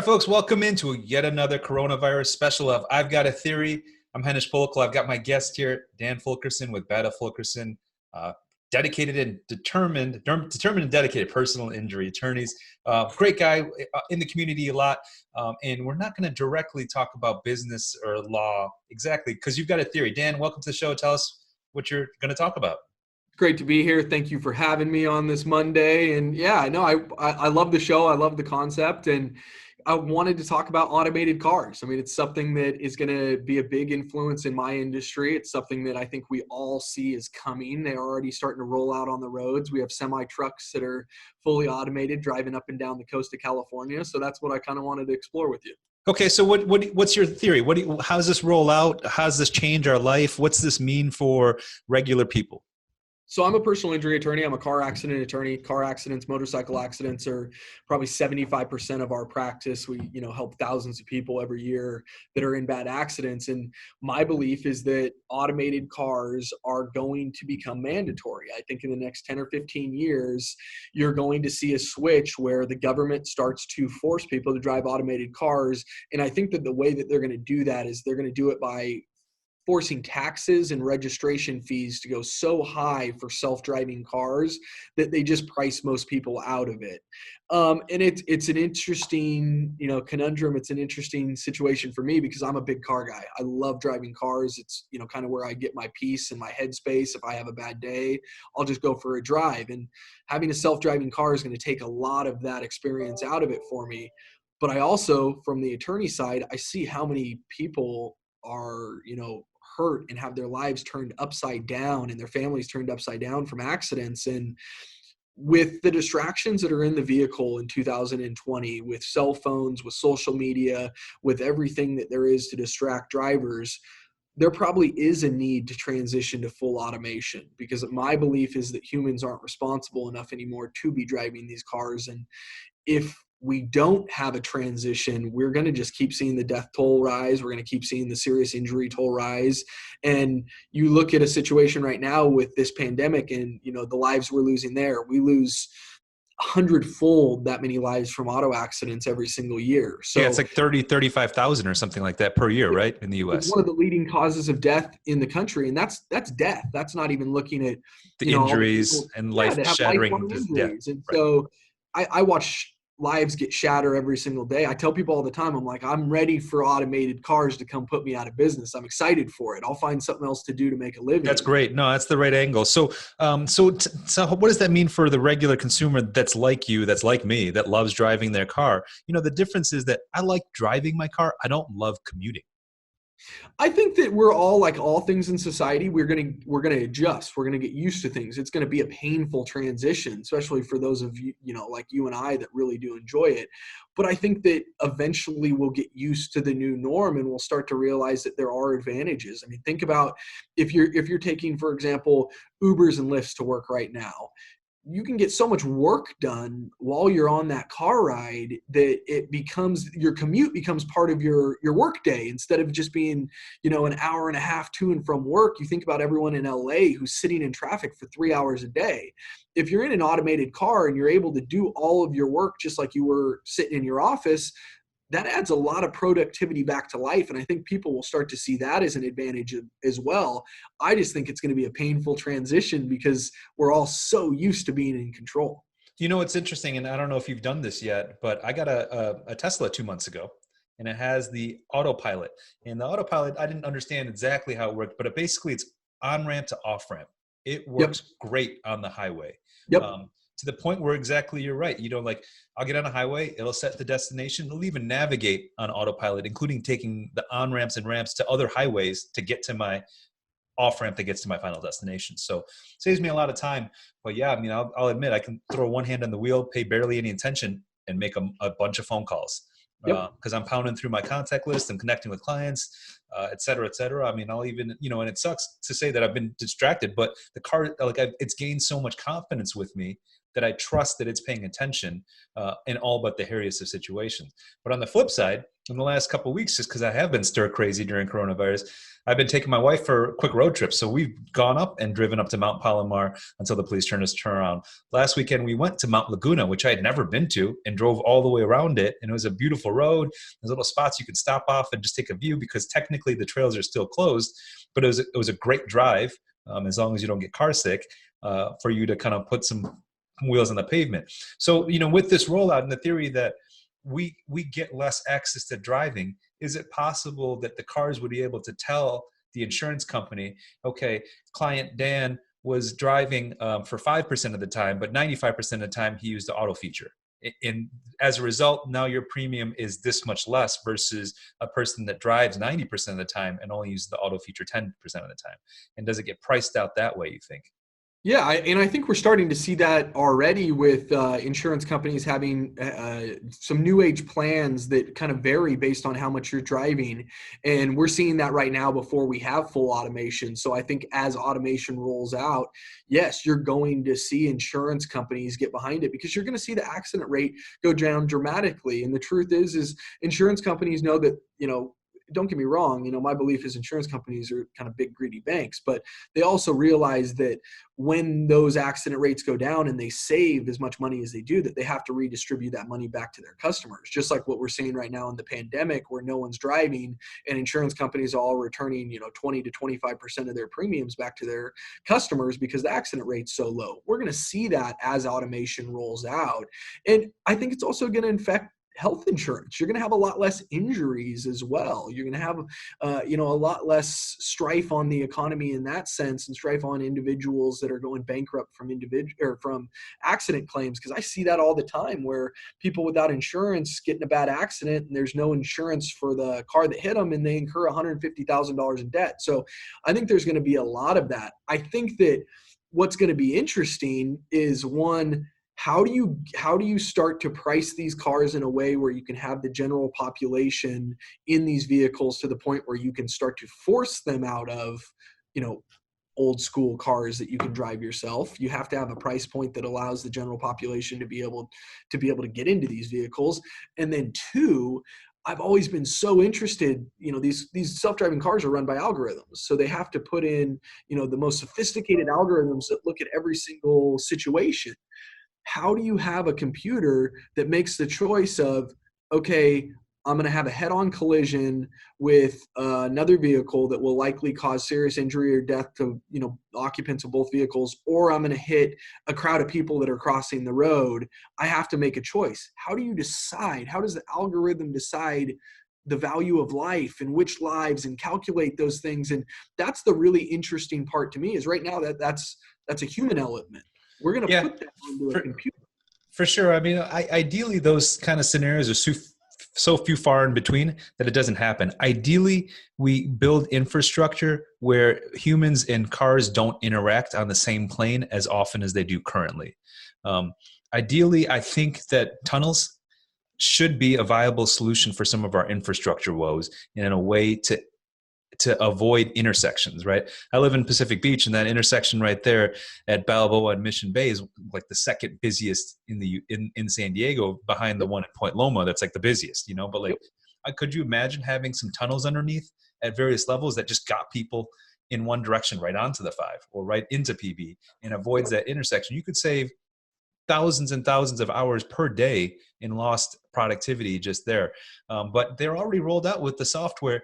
folks, welcome into yet another coronavirus special of I've Got a Theory. I'm Henish. I've got my guest here, Dan Fulkerson with Dan Fulkerson, dedicated and determined and dedicated personal injury attorneys. Great guy in the community a lot. And we're not going to directly talk about business or law exactly because you've got a theory. Dan, welcome to the show. Tell us what you're going to talk about. Great to be here. Thank you for having me on this Monday. And yeah, no, I love the show. I love the concept. And I wanted to talk about automated cars. I mean, it's something that is going to be a big influence in my industry. It's something that I think we all see is coming. They're already starting to roll out on the roads. We have semi trucks that are fully automated driving up and down the coast of California. So that's what I kind of wanted to explore with you. Okay, so what's your theory? How does this roll out? How does this change our life? What's this mean for regular people? So I'm a personal injury attorney. I'm a car accident attorney. Car accidents, motorcycle accidents are probably 75% of our practice. We, help thousands of people every year that are in bad accidents. And my belief is that automated cars are going to become mandatory. I think in the next 10 or 15 years, you're going to see a switch where the government starts to force people to drive automated cars. And I think that the way that they're going to do that is they're going to do it by forcing taxes and registration fees to go so high for self-driving cars that they just price most people out of it. And it's an interesting, conundrum. It's an interesting situation for me because I'm a big car guy. I love driving cars. It's, kind of where I get my peace and my headspace. If I have a bad day, I'll just go for a drive. And having a self-driving car is going to take a lot of that experience out of it for me. But I also, from the attorney side, I see how many people are, hurt and have their lives turned upside down and their families turned upside down from accidents. And with the distractions that are in the vehicle in 2020, with cell phones, with social media, with everything that there is to distract drivers, there probably is a need to transition to full automation, because my belief is that humans aren't responsible enough anymore to be driving these cars. And if we don't have a transition, we're going to just keep seeing the death toll rise. We're going to keep seeing the serious injury toll rise. And you look at a situation right now with this pandemic and, the lives we're losing there, we lose 100-fold that many lives from auto accidents every single year. So yeah, it's like 35,000 or something like that per year, right? In the US. It's one of the leading causes of death in the country. And that's death. That's not even looking at the injuries and life-shattering injuries. Yeah, and so I watch lives get shattered every single day. I tell people all the time, I'm like, I'm ready for automated cars to come put me out of business. I'm excited for it. I'll find something else to do to make a living. That's great. No, that's the right angle. So what does that mean for the regular consumer that's like you, that's like me, that loves driving their car? The difference is that I like driving my car. I don't love commuting. I think that we're all, like all things in society, we're going to adjust. We're going to get used to things. It's going to be a painful transition, especially for those of you, like you and I that really do enjoy it. But I think that eventually we'll get used to the new norm and we'll start to realize that there are advantages. I mean, think about if you're taking, for example, Ubers and Lyfts to work right now. You can get so much work done while you're on that car ride that your commute becomes part of your work day instead of just being, an hour and a half to and from work. You think about everyone in LA who's sitting in traffic for 3 hours a day. If you're in an automated car and you're able to do all of your work just like you were sitting in your office, that adds a lot of productivity back to life. And I think people will start to see that as an advantage as well. I just think it's going to be a painful transition because we're all so used to being in control. It's interesting, and I don't know if you've done this yet, but I got a Tesla 2 months ago, and it has the autopilot. And the autopilot, I didn't understand exactly how it worked, but it's on-ramp to off-ramp. It works great on the highway. Yep. To the point where exactly you're right. I'll get on a highway, it'll set the destination, it'll even navigate on autopilot, including taking the on-ramps and ramps to other highways to get to my off-ramp that gets to my final destination. So it saves me a lot of time. But yeah, I'll admit I can throw one hand on the wheel, pay barely any attention, and make a bunch of phone calls. Because I'm pounding through my contact list and connecting with clients, et cetera, et cetera. I'll even, and it sucks to say that I've been distracted, but the car, it's gained so much confidence with me that I trust that it's paying attention in all but the hairiest of situations. But on the flip side, in the last couple of weeks, just because I have been stir crazy during coronavirus, I've been taking my wife for quick road trips. So we've gone up and driven up to Mount Palomar until the police turn around. Last weekend, we went to Mount Laguna, which I had never been to, and drove all the way around it. And it was a beautiful road. There's little spots you can stop off and just take a view, because technically the trails are still closed. But it was a great drive, as long as you don't get car sick, for you to kind of put some wheels on the pavement. So, with this rollout and the theory that we get less access to driving, is it possible that the cars would be able to tell the insurance company, okay, client Dan was driving for 5% of the time, but 95% of the time he used the auto feature. And as a result, now your premium is this much less versus a person that drives 90% of the time and only uses the auto feature 10% of the time. And does it get priced out that way, you think? Yeah, and I think we're starting to see that already with insurance companies having some new age plans that kind of vary based on how much you're driving. And we're seeing that right now before we have full automation. So I think as automation rolls out, yes, you're going to see insurance companies get behind it, because you're going to see the accident rate go down dramatically. And the truth is insurance companies know that, don't get me wrong, my belief is insurance companies are kind of big, greedy banks, but they also realize that when those accident rates go down and they save as much money as they do, that they have to redistribute that money back to their customers. Just like what we're seeing right now in the pandemic, where no one's driving and insurance companies are all returning, 20 to 25% of their premiums back to their customers because the accident rate's so low. We're going to see that as automation rolls out. And I think it's also going to affect health insurance. You're going to have a lot less injuries as well. You're going to have, a lot less strife on the economy in that sense, and strife on individuals that are going bankrupt from accident claims. Because I see that all the time, where people without insurance get in a bad accident and there's no insurance for the car that hit them, and they incur $150,000 in debt. So I think there's going to be a lot of that. I think that what's going to be interesting is, one, how do you start to price these cars in a way where you can have the general population in these vehicles to the point where you can start to force them out of, old school cars that you can drive yourself. You have to have a price point that allows the general population to be able to get into these vehicles. And then two, I've always been so interested, these self-driving cars are run by algorithms. So they have to put in, the most sophisticated algorithms that look at every single situation. How do you have a computer that makes the choice of, okay, I'm going to have a head-on collision with another vehicle that will likely cause serious injury or death to, occupants of both vehicles, or I'm going to hit a crowd of people that are crossing the road? I have to make a choice. How do you decide? How does the algorithm decide the value of life and which lives, and calculate those things? And that's the really interesting part to me, is right now that's a human element. We're going to put that onto a computer. For sure. I mean, ideally, those kind of scenarios are so few far in between that it doesn't happen. Ideally, we build infrastructure where humans and cars don't interact on the same plane as often as they do currently. Ideally, I think that tunnels should be a viable solution for some of our infrastructure woes, in a way to avoid intersections, right? I live in Pacific Beach, and that intersection right there at Balboa and Mission Bay is like the second busiest in San Diego, behind the one at Point Loma that's like the busiest, but like, could you imagine having some tunnels underneath at various levels that just got people in one direction right onto the 5 or right into PB, and avoids that intersection? You could save thousands and thousands of hours per day in lost productivity just there. But they're already rolled out with the software.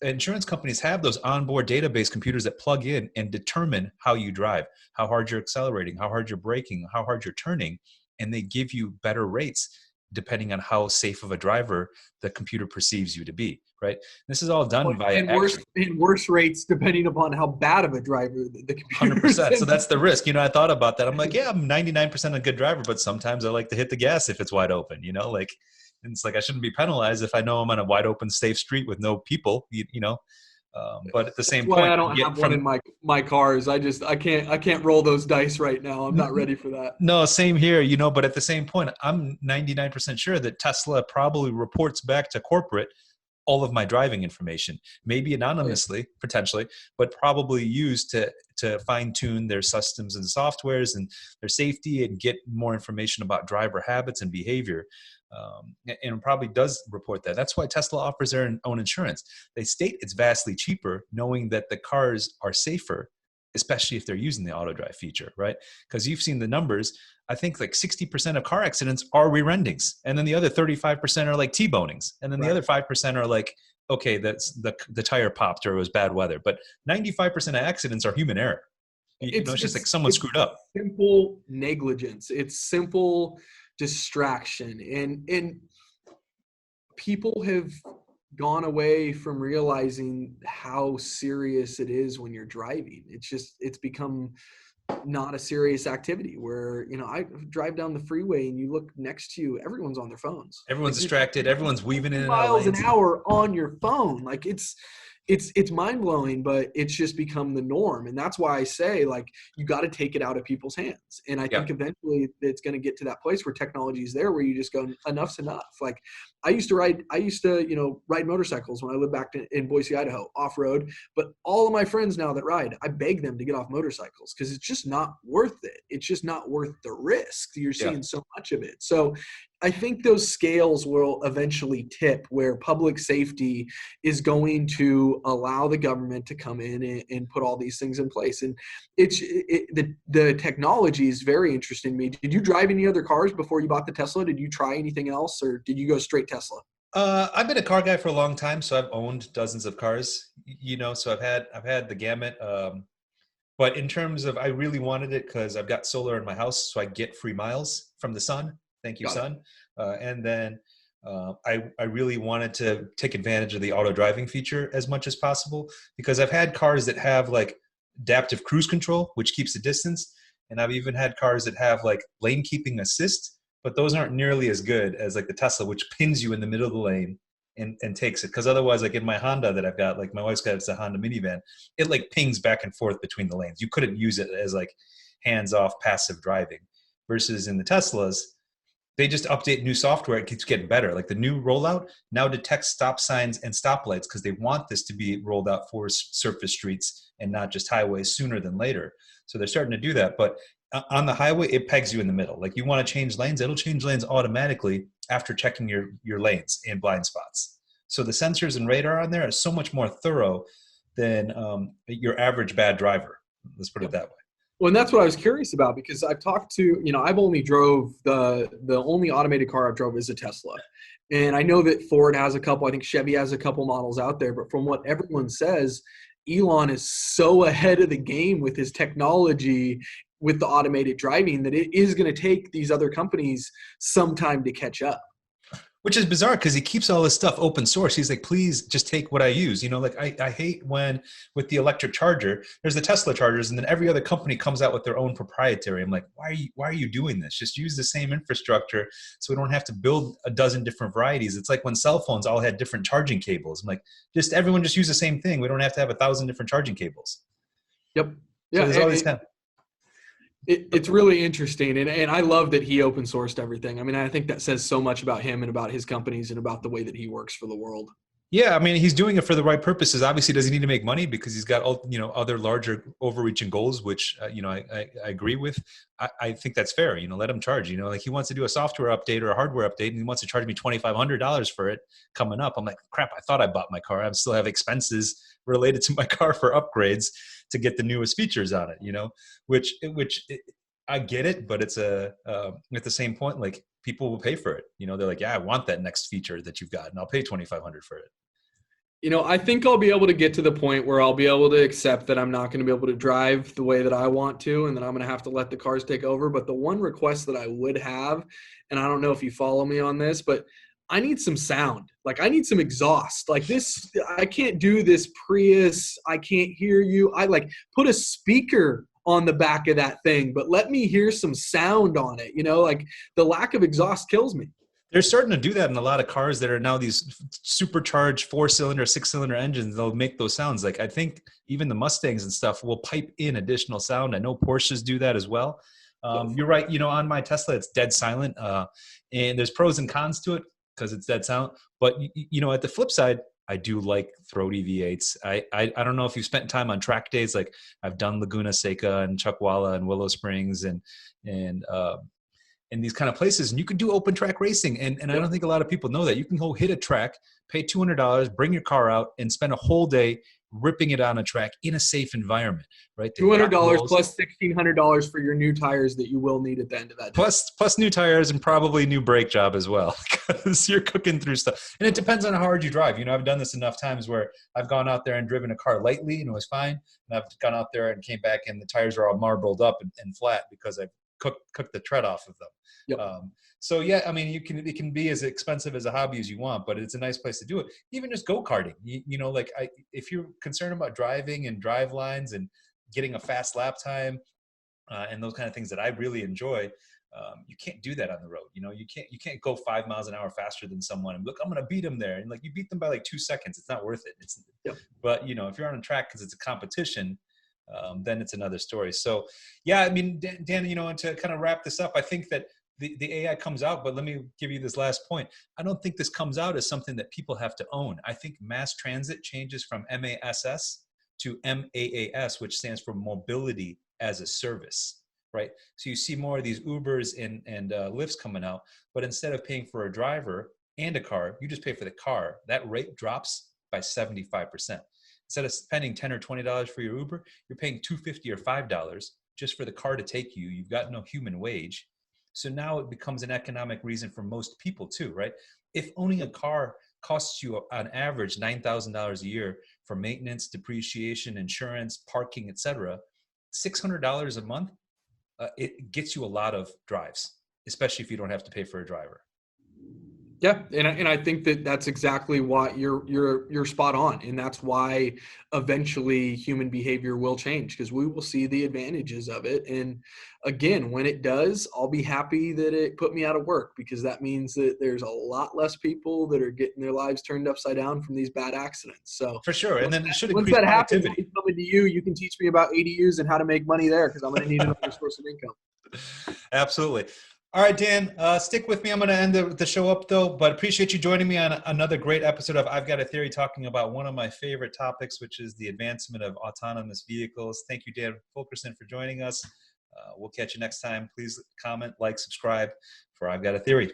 Insurance companies have those onboard database computers that plug in and determine how you drive, how hard you're accelerating, how hard you're braking, how hard you're turning, and they give you better rates depending on how safe of a driver the computer perceives you to be, right? This is all done by worse rates depending upon how bad of a driver the computer 100%. So that's the risk. I thought about that. I'm like, yeah, I'm 99% a good driver, but sometimes I like to hit the gas if it's wide open, and it's like, I shouldn't be penalized if I know I'm on a wide open, safe street with no people, but at the same point, I don't have one in my cars. I can't roll those dice right now. I'm not ready for that. No, same here, but at the same point, I'm 99% sure that Tesla probably reports back to corporate all of my driving information, maybe anonymously, potentially, but probably used to fine tune their systems and softwares and their safety and get more information about driver habits and behavior. And it probably does report that. That's why Tesla offers their own insurance. They state it's vastly cheaper, knowing that the cars are safer, especially if they're using the auto drive feature, right? Because you've seen the numbers. I think like 60% of car accidents are rear endings. And then the other 35% are like T-bonings. And then the other 5% are like, okay, that's the tire popped or it was bad weather. But 95% of accidents are human error. It's just like someone screwed up. Simple negligence. It's simple distraction. And people have gone away from realizing how serious it is when you're driving. It's become not a serious activity where, I drive down the freeway and you look next to you, everyone's on their phones. Everyone's distracted. Everyone's weaving in and out of miles lanes. An hour on your phone. Like it's mind blowing, but it's just become the norm. And that's why I say, like, you got to take it out of people's hands. And I think eventually it's going to get to that place where technology is there, where you just go, enough's enough. Like I used to ride motorcycles when I lived back in Boise, Idaho, off road. But all of my friends now that ride, I beg them to get off motorcycles because it's just not worth it. It's just not worth the risk. You're seeing so much of it. So I think those scales will eventually tip where public safety is going to allow the government to come in and put all these things in place. And the technology is very interesting to me. Did you drive any other cars before you bought the Tesla? Did you try anything else, or did you go straight Tesla? I've been a car guy for a long time, so I've owned dozens of cars, so I've had the gamut. But in terms of, I really wanted it because I've got solar in my house, so I get free miles from the sun. Thank you, son. And then I really wanted to take advantage of the auto driving feature as much as possible, because I've had cars that have like adaptive cruise control, which keeps the distance. And I've even had cars that have like lane keeping assist, but those aren't nearly as good as like the Tesla, which pins you in the middle of the lane and takes it. Because otherwise, like in my Honda that I've got, like my wife's got, it's a Honda minivan, it like pings back and forth between the lanes. You couldn't use it as like hands-off passive driving. Versus in the Teslas, they just update new software. It keeps getting better. Like the new rollout now detects stop signs and stoplights because they want this to be rolled out for surface streets and not just highways sooner than later. So they're starting to do that. But on the highway, it pegs you in the middle. Like you want to change lanes, it'll change lanes automatically after checking your lanes in blind spots. So the sensors and radar on there are so much more thorough than your average bad driver. Let's put it that way. Well, and that's what I was curious about, because I've talked to, I've only drove the only automated car I've drove is a Tesla. And I know that Ford has a couple, I think Chevy has a couple models out there, but from what everyone says, Elon is so ahead of the game with his technology, with the automated driving, that it is going to take these other companies some time to catch up. Which is bizarre because he keeps all this stuff open source. He's like, please just take what I use. Like I hate when with the electric charger, there's the Tesla chargers, and then every other company comes out with their own proprietary. I'm like, why are you doing this? Just use the same infrastructure so we don't have to build a dozen different varieties. It's like when cell phones all had different charging cables. I'm like, everyone just use the same thing. We don't have to have 1,000 different charging cables. Yep. Yeah. So there's always kind of, It's really interesting, and I love that he open sourced everything. I mean, I think that says so much about him and about his companies and about the way that he works for the world. Yeah, I mean, he's doing it for the right purposes. Obviously, does he need to make money because he's got other larger overreaching goals, which I agree with. I think that's fair. Let him charge. Like he wants to do a software update or a hardware update, and he wants to charge me $2,500 for it coming up. I'm like, crap! I thought I bought my car. I still have expenses related to my car for upgrades to get the newest features on it. Which I get it, but it's at the same point, like people will pay for it. They're like, yeah, I want that next feature that you've got, and I'll pay $2,500 for it. I think I'll be able to get to the point where I'll be able to accept that I'm not going to be able to drive the way that I want to, and that I'm going to have to let the cars take over. But the one request that I would have, and I don't know if you follow me on this, but I need some sound. Like I need some exhaust. Like this, I can't do this Prius. I can't hear you. I like put a speaker on the back of that thing, but let me hear some sound on it. Like the lack of exhaust kills me. They're starting to do that in a lot of cars that are now these supercharged 4-cylinder, 6-cylinder engines. They'll make those sounds. Like I think even the Mustangs and stuff will pipe in additional sound. I know Porsches do that as well. You're right. On my Tesla, it's dead silent. And there's pros and cons to it because it's dead silent. But, at the flip side, I do like throaty V8s. I don't know if you've spent time on track days. Like I've done Laguna Seca and Chuckwalla and Willow Springs and in these kind of places, and you can do open track racing. And I don't think a lot of people know that. You can go hit a track, pay $200, bring your car out, and spend a whole day ripping it on a track in a safe environment, right? $200 plus $1,600 for your new tires that you will need at the end of that day. Plus new tires and probably new brake job as well, because you're cooking through stuff. And it depends on how hard you drive. You know, I've done this enough times where I've gone out there and driven a car lightly and it was fine. And I've gone out there and came back and the tires are all marbled up and flat because I've cooked the tread off of them. Yep. So yeah, I mean, it can be as expensive as a hobby as you want, but it's a nice place to do it. Even just go-karting, you know, like if you're concerned about driving and drive lines and getting a fast lap time and those kind of things that I really enjoy, you can't do that on the road. You know, you can't go 5 miles an hour faster than someone and look, I'm going to beat them there. And like you beat them by like 2 seconds. It's not worth it. Yep. But you know, if you're on a track because it's a competition, then it's another story. So yeah, I mean, Dan, you know, and to kind of wrap this up, I think that the AI comes out, but let me give you this last point. I don't think this comes out as something that people have to own. I think mass transit changes from MASS to MAAS, which stands for mobility as a service, right? So you see more of these Ubers and Lyfts coming out, but instead of paying for a driver and a car, you just pay for the car. That rate drops by 75%. Instead of spending $10 or $20 for your Uber, you're paying $2.50 or $5 just for the car to take you. You've got no human wage. So now it becomes an economic reason for most people too, right? If owning a car costs you on average $9,000 a year for maintenance, depreciation, insurance, parking, etc., $600 a month, it gets you a lot of drives, especially if you don't have to pay for a driver. Yeah, and I think that's exactly why you're spot on, and that's why eventually human behavior will change, because we will see the advantages of it. And again, when it does, I'll be happy that it put me out of work, because that means that there's a lot less people that are getting their lives turned upside down from these bad accidents. So for sure, and then it should increase once that productivity. happens, I'll be coming to you. You can teach me about ADUs and how to make money there, because I'm going to need another source of income. Absolutely. All right, Dan, stick with me. I'm going to end the show up, though, but appreciate you joining me on another great episode of I've Got a Theory, talking about one of my favorite topics, which is the advancement of autonomous vehicles. Thank you, Dan Fulkerson, for joining us. We'll catch you next time. Please comment, like, subscribe for I've Got a Theory.